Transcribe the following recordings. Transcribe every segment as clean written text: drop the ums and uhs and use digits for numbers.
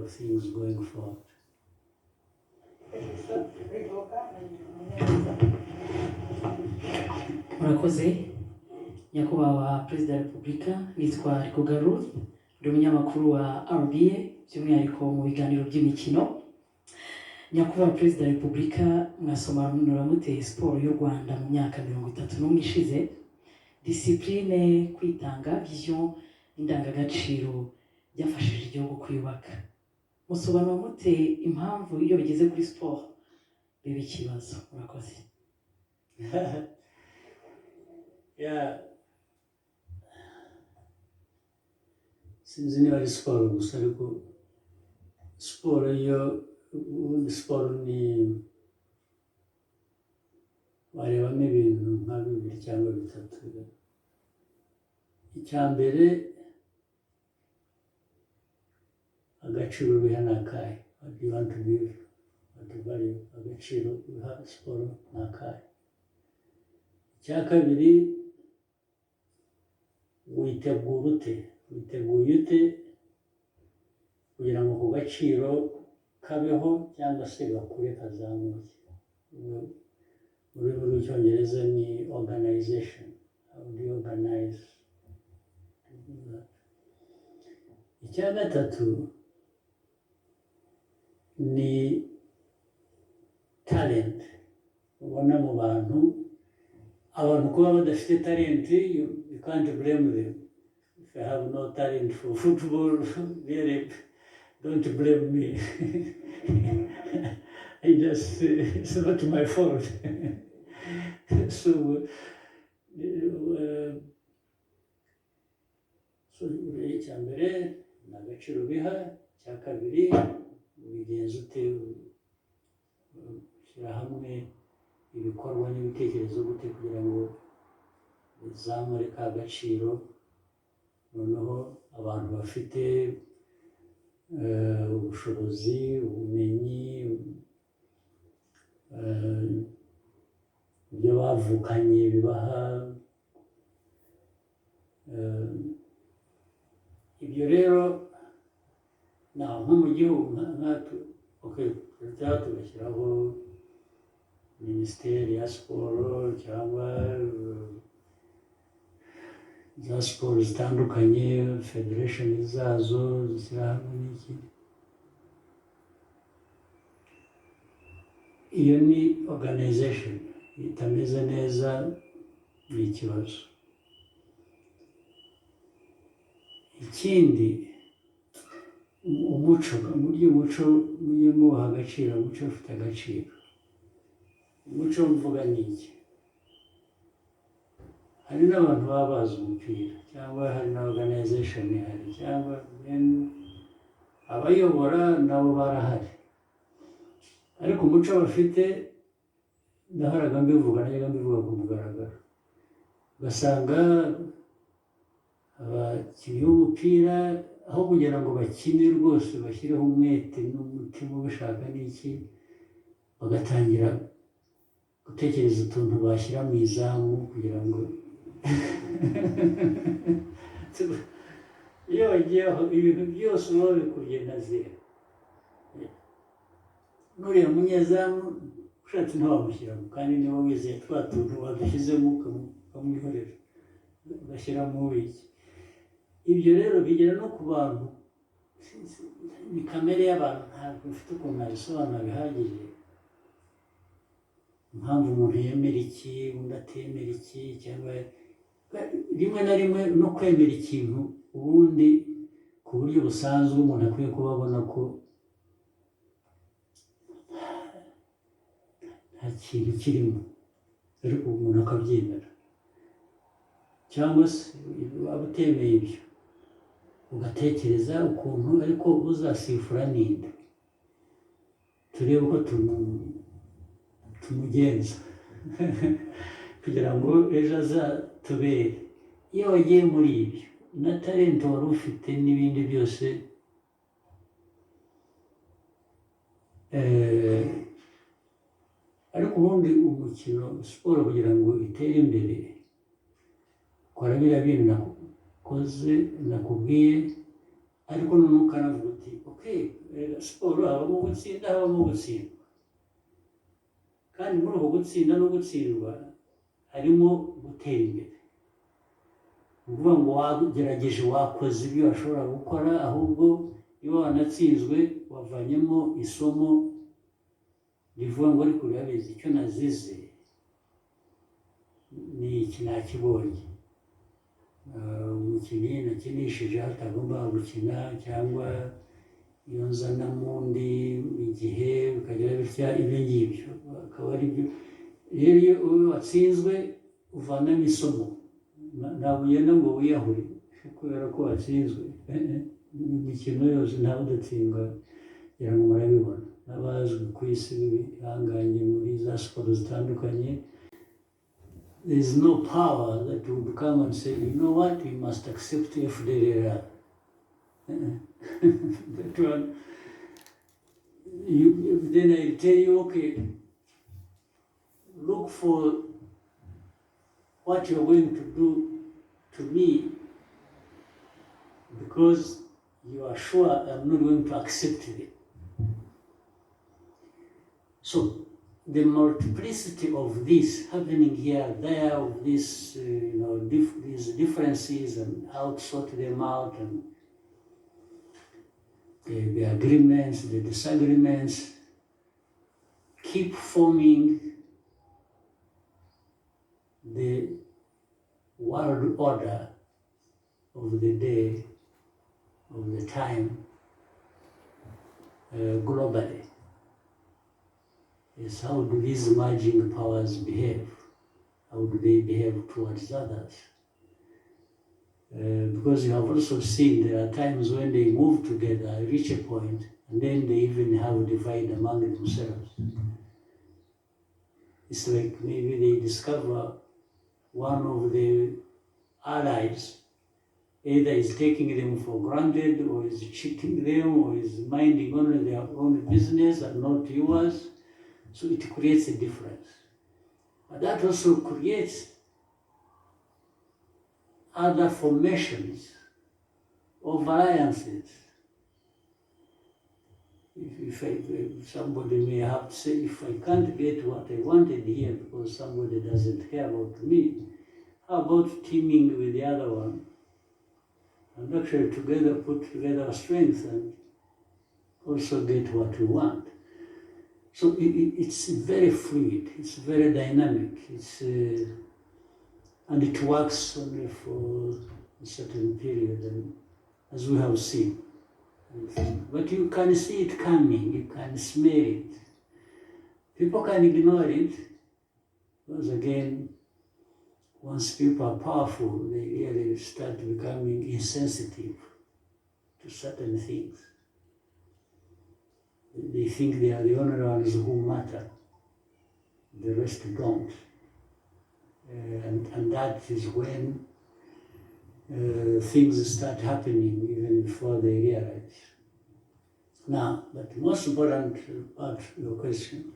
of things going forward. Murakoze nyakubahwa Perezida wa Repubulika, nitwa Kagame, ndi umunyamakuru wa RBA by'umwihariko mu biganiro by'imikino. Nyakubahwa Perezida wa Repubulika, mwasobanura mute siporo y'u Rwanda mu myaka 31 ishize, discipline, kwitanga, vision, indangagaciro byafashije igihugu kwiyubaka. Musobanura mute impamvu iyo bigeze kuri siporo biba ikibazo? Murakoze. Yeah. Sinzi niba ari siporo gusa, ariko siporo ni warebamo ibintu nka bibiri cyangwa bitatu. Icya mbere, agaciro biha n'akahe. What do you want to give? What to value? Agaciro biha siporo n'akahe. Icya kabiri, witeguye ute kugira ngo ku gaciro kabeho cyangwa se gakure kazamuke. Mu rurimi rw'icyongereza ni organization. How do you organize? Icya gatatu ni talent. Ubona mu bantu kuba badafite talent, you can't blame them. If I have no talent for football, really, don't blame me. It's not my fault. So icya mbere ni agaciro biha. Icya kabiri, ubigenza ute, ushyira hamwe ibikorwa n'ibitekerezo gute kugira ngo bizamure ka gaciro, noneho abantu bafite ubushobozi, ubumenyi, ibyo bavukanye bibaha. Ibyo rero nko mu gihugu tugashyiraho minisiteri ya siporo cyangwa za siporo zitandukanye, federation zazo zishyira hamwe n'iki. Iyo ni organization itameze neza, ni ikibazo. Ikindi, umuco, mujye muha agaciro, umuco ufite agaciro. Umuco mvuga ni iki? Hari n'abantu baba bazi umupira, cyangwa hari na organization ihari, cyangwa abayobora nabo barahari, ariko umuco bafite ndahoraga mbivuga ku mugaragaro. Ugasanga abakinnyi b'umupira aho kugira ngo bakine rwose bashyireho umwete n'umutima ubishaka n'iki, bagatangira gutekereza utuntu bashyira mu izamu kugira ngo iyo bagiyeho ibintu byose uba bikuriye na zero. Nuriya munyezamu ushatse ntawamushyiramo, kandi niba wizeye twa tuntu wadushyizemo ukamwihorera ugashyiramo wiki. Ibyo rero bigera no ku bantu, ni kamere y'abantu, ntabwo bifite ukuntu nabisobanura bihagije. Impamvu umuntu yemera iki, undi atemera iki, cyangwa rimwe na rimwe no kwemera ikintu ubundi ku buryo busanzwe umuntu akwiye kuba abona ko nta kintu kirimo, ariko umuntu akabyemera. Cyangwa se waba utemeye ibyo, ugatekereza ukuntu ariko uzasifura ninde, turebe uko tumugenza kugira ngo ejo azatubere. Iyo wagiye muri ibyo na talent wari ufite n'ibindi byose, ariko ubundi umukino siporo kugira ngo itere imbere, kora biriya bintu nakubwiye, ariko noneho ukanavuga uti okay, siporo habamo gutsinda habamo gutsindwa, kandi muri uko gutsinda no gutsindwa harimo gutera imbere. Ni ukuvuga ngo wagerageje, wakoze ibyo washobora gukora, ahubwo iyo wanatsinzwe wavanyemo isomo rivuga ngo ariko urabizi icyo nazize ni iki nakibonye. Umukinnyi nakinishije hatagomba gukina, cyangwa iyo nzana mundi igihe bikagira bitya, ibyo ngibyo akaba ari byo. Rero iyo watsinzwe uvanamo isomo, ntabwo ugenda ngo wiyahure kubera ko watsinzwe. Imikino yose ntawe udatsindwa, kugira ngo murabibona n'abazwi ku isi bihanganye muri za siporo zitandukanye. There is no power that would come and say, you know what, we must accept FDLR. That one, then I tell you, okay, look for what you're going to do to me, because you are sure I'm not going to accept it. So the multiplicity of this happening here, there, of this, these differences, and how to sort them out, and the agreements, the disagreements, keep forming the world order of the day, of the time, globally. Is how do these emerging powers behave? How do they behave towards others? Because you have also seen there are times when they move together, reach a point, and then they even have a divide among themselves. It's like maybe they discover one of the allies either is taking them for granted, or is cheating them, or is minding only their own business and not yours. So it creates a difference. But that also creates other formations of alliances. If somebody may have to say, if I can't get what I wanted here because somebody doesn't care about me, how about teaming with the other one and actually together put together our strength and also get what we want? So it's very fluid, it's very dynamic, and it works only for a certain period, and as we have seen. But you can see it coming, you can smell it. People can ignore it, because again, once people are powerful, they really start becoming insensitive to certain things. They think they are the only ones who matter, the rest don't. And that is when things start happening even before they realize. Now, but the most important part of your question,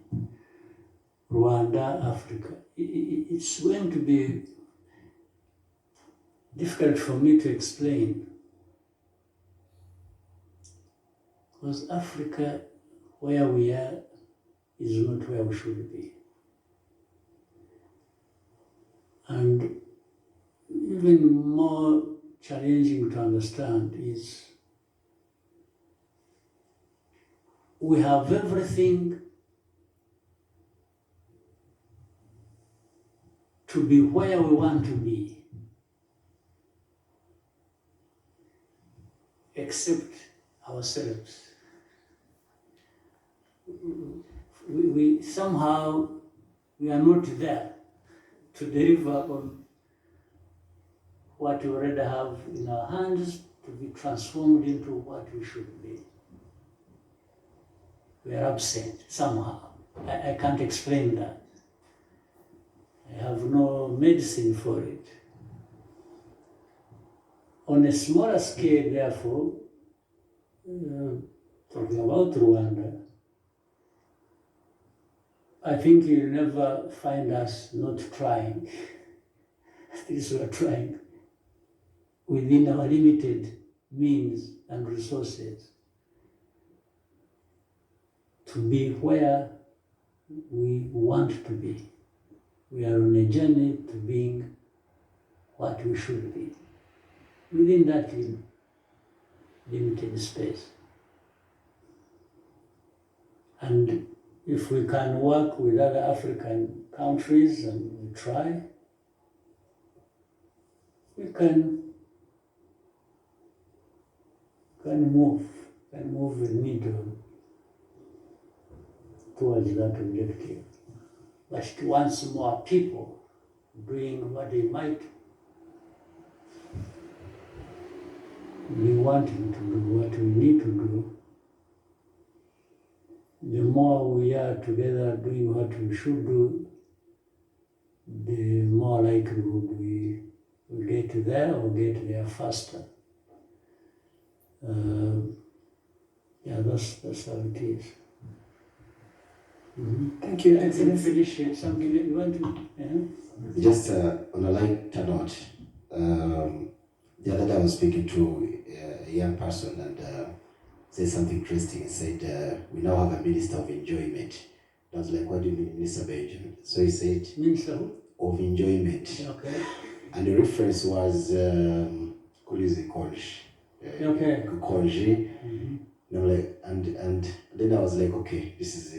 Rwanda, Africa, it's going to be difficult for me to explain, because Africa, where we are, is not where we should be. And even more challenging to understand is we have everything to be where we want to be, except ourselves. We somehow, we are not there to deliver on what we already have in our hands to be transformed into what we should be. We are absent somehow. I can't explain that. I have no medicine for it. On a smaller scale, therefore, talking about Rwanda, I think you'll never find us not trying. At least we are trying within our limited means and resources to be where we want to be. We are on a journey to being what we should be within that limited space. And if we can work with other African countries and we try, we can move the needle towards that objective. But once more people doing what they might be wanting to do, what we need to do, the more we are together doing what we should do, the more likelihood we will get there or get there faster. That's how it is. Mm-hmm. Thank you, I can Excellency. finish something you want to. Just on a lighter note, the other day I was speaking to a young person and said something interesting. He said, we now have a minister of enjoyment. I was like, what do you mean, minister of enjoyment? So he said, Minister of enjoyment. Okay. And the reference was Konji. Okay. Konji. Mm-hmm. You know, like, and then I was like, okay, this is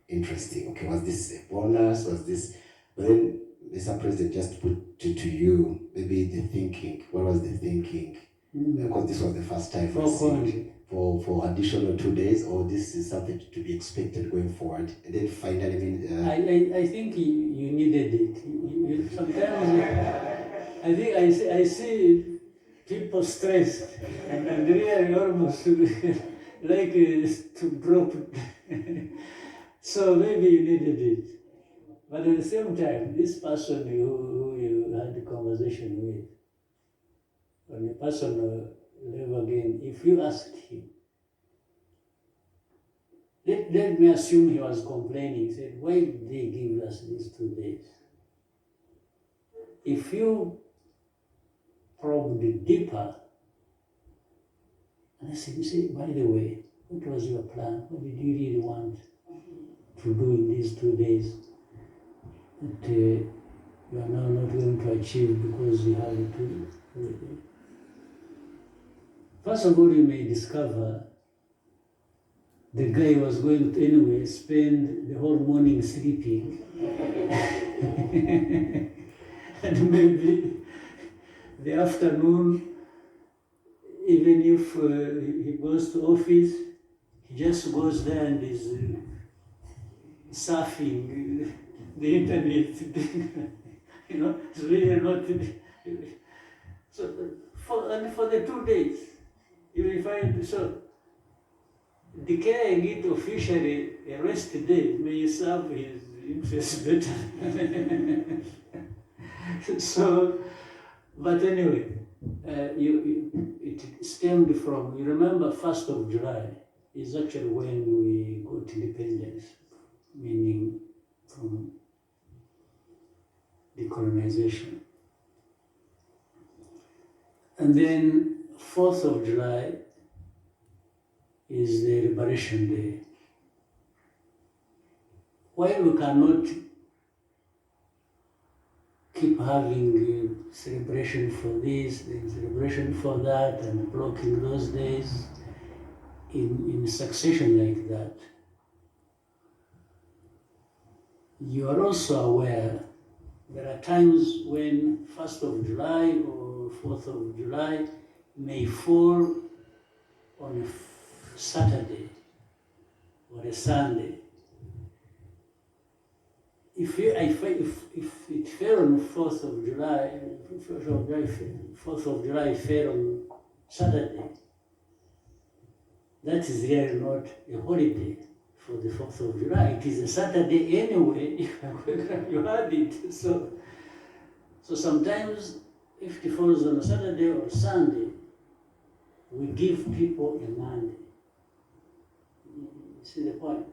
interesting. Okay, was this a bonus? Was this? But then Mr. President just put to you maybe the thinking. What was the thinking? Mm-hmm. Because this was the first time For we see Konji. for additional 2 days, or this is something to be expected going forward. And then finally, I think you needed it. Sometimes I think I see people stressed and really almost like to drop. So maybe you needed it. But at the same time, this person who you had the conversation with, on a personal level again, if you asked him, let me assume he was complaining. He said, why did they give us these 2 days? If you probed deeper, and I said, you say, by the way, what was your plan? What did you really want to do in these 2 days that you are now not going to achieve because you have to? First of all, you may discover the guy was going to anyway spend the whole morning sleeping. And maybe the afternoon, even if he goes to office, he just goes there and is surfing the internet. You know, it's really not. So for the 2 days, you will find so. Declaring it officially a rest day may serve his interests better. So, but anyway, it stemmed from, you remember 1st of July is actually when we got independence, meaning from decolonization. And then 4th of July is the Liberation Day. While we cannot keep having celebration for this, celebration for that, and blocking those days in succession like that, you are also aware there are times when 1st of July or 4th of July may fall on a Saturday or a Sunday. If it fell on 4th of July, 4th of July fell on Saturday, that is really not a holiday for the 4th of July. It is a Saturday anyway, you had it. So sometimes if it falls on a Saturday or Sunday, we give people a Monday. You see the point?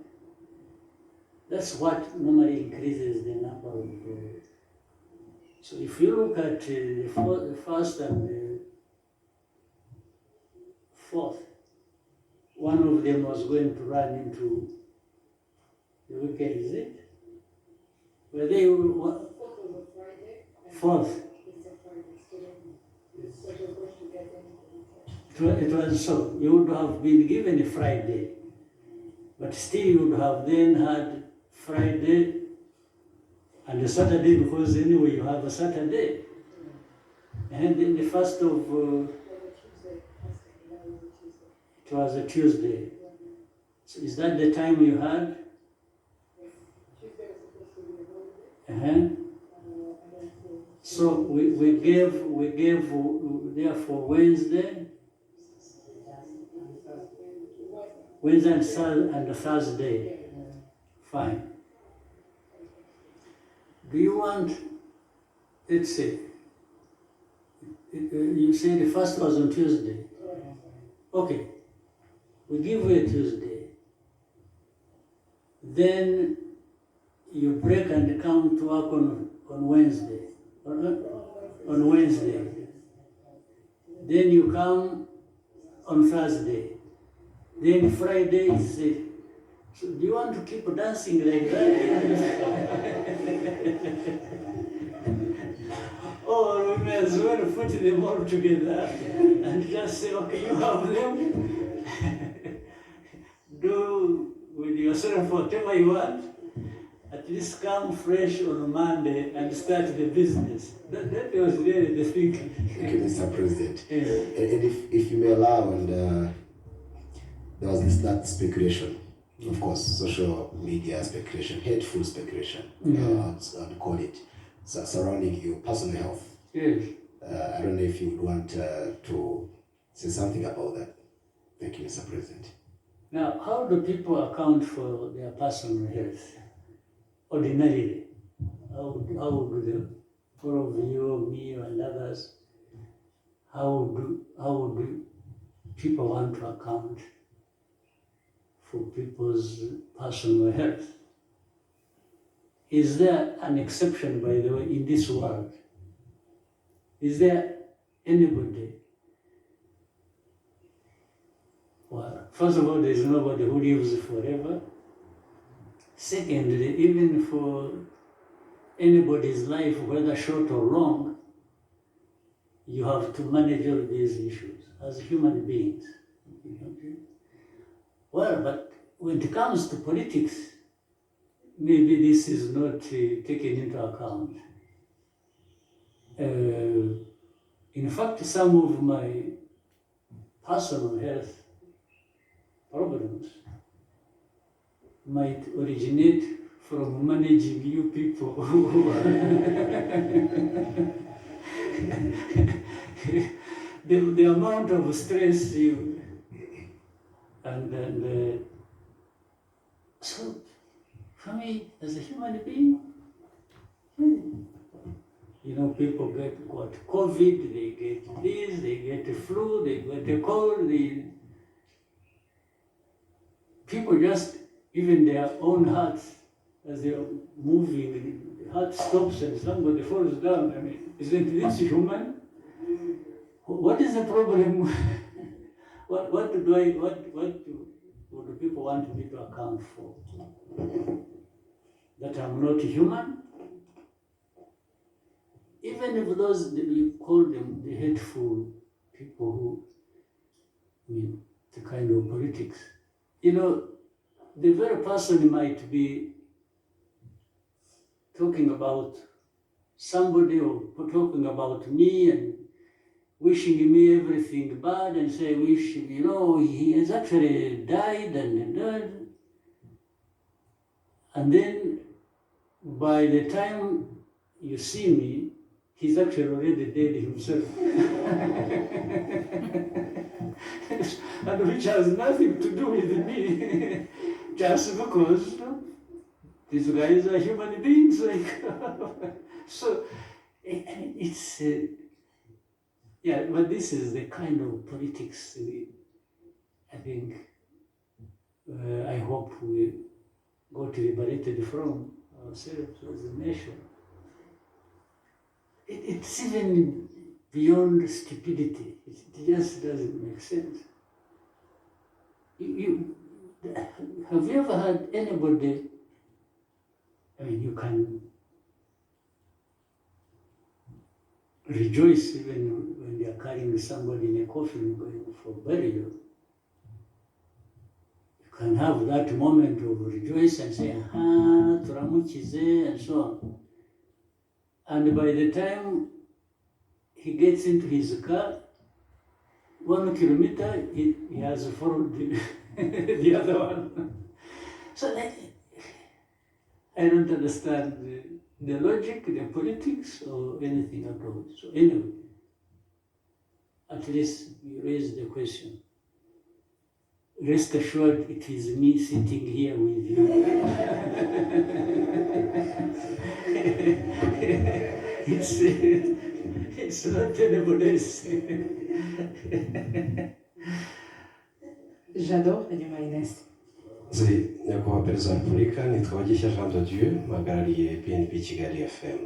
That's what normally increases the number of. So if you look at the 1st and the 4th, one of them was going to run into The weekend, is it? Were they what? Fourth. It was so. You would have been given a Friday, but still you would have then had Friday and a Saturday, because anyway you have a Saturday. And then the first of, it was a Tuesday. So is that the time you had? So we gave therefore Wednesday and Thursday. Fine. Do you want, let's say, you say the first was on Tuesday. Okay. We give you a Tuesday. Then you break and come to work on Wednesday. On Wednesday. Then you come on Thursday. Then Friday is it. So do you want to keep dancing like that? Or we may as well put them all together and just say, okay, you have them. Do with yourself whatever you want. At least come fresh on Monday and start the business. That was really the thinking. Okay, Mr. President. Yes. And if you may allow, and there was that speculation, of course, social media speculation, hateful speculation, I'd call it, surrounding your personal health. Yes. I don't know if you would want to say something about that. Thank you, Mr. President. Now, how do people account for their personal health? Ordinarily, how do the all of you, me, and others, how do people want to account for people's personal health? Is there an exception, by the way, in this world? Is there anybody? Well, first of all, there is nobody who lives forever. Secondly, even for anybody's life, whether short or long, you have to manage all these issues as human beings. Well, but when it comes to politics, maybe this is not taken into account. In fact, some of my personal health problems might originate from managing you people who the amount of stress you and so for me as a human being, you know, people get what COVID, they get this, they get the flu, they get the cold, people just, even their own hearts, as they are moving, the heart stops and somebody falls down. I mean, isn't this human? What is the problem? what do people want me to account for? That I'm not human? Even if those, you call them the hateful people who, I mean, the kind of politics, you know, the very person might be talking about somebody or talking about me and wishing me everything bad and say, wish, you know, he has actually died and died. And then by the time you see me, he's actually already dead himself. And which has nothing to do with me. Just because these guys are human beings, like so it's yeah. But this is the kind of politics I think I hope we got liberated from ourselves as a nation. It's even beyond stupidity. It just doesn't make sense. Have you ever had anybody I mean, you can rejoice even when they are carrying somebody in a coffin going for burial. You can have that moment of rejoice and say, aha, turamukize, and so on. And by the time he gets into his car, 1 kilometer, he has followed the other one. So I don't understand the logic, the politics, or anything at all. So anyway, at least you raised the question. Rest assured, it is me sitting here with you. It's not anybody else. J'adore Radio Marines. Nyakubahwa Perezida wa Repubulika, nitwa Gishya Jean de Dieu, mpagarariye PNP Kigali FM.